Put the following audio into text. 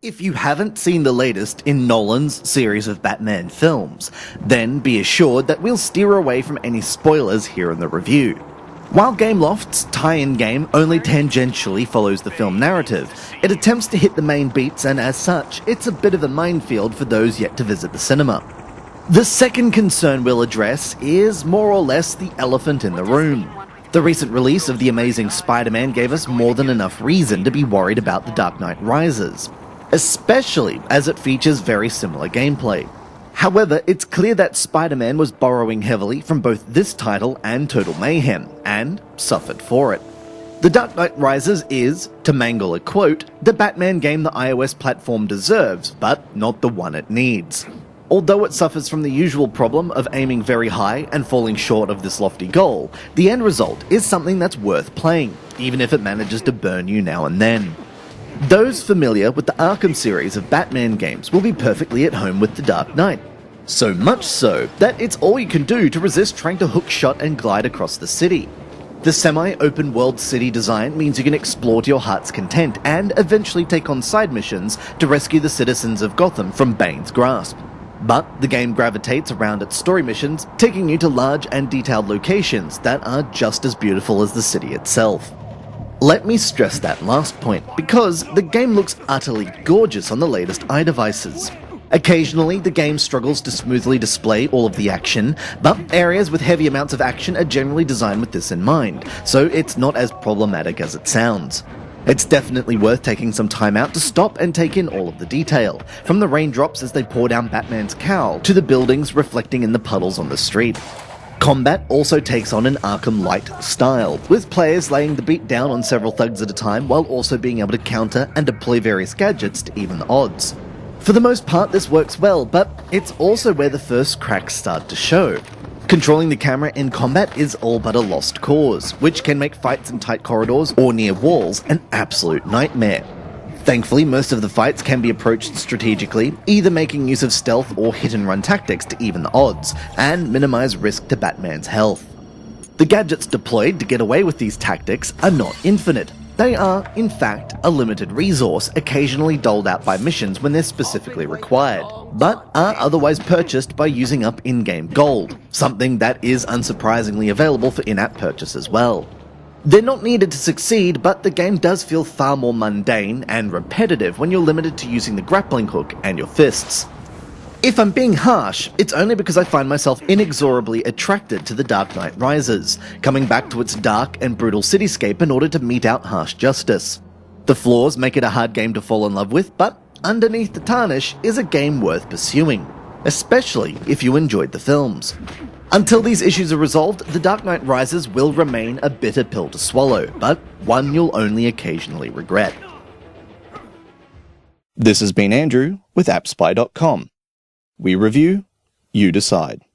If you haven't seen the latest in Nolan's series of Batman films, then be assured that we'll steer away from any spoilers here in the review. While Gameloft's tie-in game only tangentially follows the film narrative, it attempts to hit the main beats, and as such, it's a bit of a minefield for those yet to visit the cinema. The second concern we'll address is more or less the elephant in the room. The recent release of The Amazing Spider-Man gave us more than enough reason to be worried about The Dark Knight Rises, especially as it features very similar gameplay. However, it's clear that Spider-Man was borrowing heavily from both this title and Total Mayhem, and suffered for it. The Dark Knight Rises is, to mangle a quote, the Batman game the iOS platform deserves, but not the one it needs. Although it suffers from the usual problem of aiming very high and falling short of this lofty goal, the end result is something that's worth playing, even if it manages to burn you now and then. Those familiar with the Arkham series of Batman games will be perfectly at home with The Dark Knight. So much so that it's all you can do to resist trying to hook shot and glide across the city. The semi-open world city design means you can explore to your heart's content and eventually take on side missions to rescue the citizens of Gotham from Bane's grasp. But the game gravitates around its story missions, taking you to large and detailed locations that are just as beautiful as the city itself. Let me stress that last point, because the game looks utterly gorgeous on the latest iDevices. Occasionally, the game struggles to smoothly display all of the action, but areas with heavy amounts of action are generally designed with this in mind, so it's not as problematic as it sounds. It's definitely worth taking some time out to stop and take in all of the detail, from the raindrops as they pour down Batman's cowl to the buildings reflecting in the puddles on the street. Combat also takes on an Arkham-light style, with players laying the beat down on several thugs at a time while also being able to counter and deploy various gadgets to even the odds. For the most part, this works well, but it's also where the first cracks start to show. Controlling the camera in combat is all but a lost cause, which can make fights in tight corridors or near walls an absolute nightmare. Thankfully, most of the fights can be approached strategically, either making use of stealth or hit-and-run tactics to even the odds, and minimize risk to Batman's health. The gadgets deployed to get away with these tactics are not infinite. They are, in fact, a limited resource occasionally doled out by missions when they're specifically required, but are otherwise purchased by using up in-game gold, something that is unsurprisingly available for in-app purchase as well. They're not needed to succeed, but the game does feel far more mundane and repetitive when you're limited to using the grappling hook and your fists. If I'm being harsh, it's only because I find myself inexorably attracted to The Dark Knight Rises, coming back to its dark and brutal cityscape in order to mete out harsh justice. The flaws make it a hard game to fall in love with, but underneath the tarnish is a game worth pursuing, especially if you enjoyed the films. Until these issues are resolved, The Dark Knight Rises will remain a bitter pill to swallow, but one you'll only occasionally regret. This has been Andrew with AppSpy.com. We review, you decide.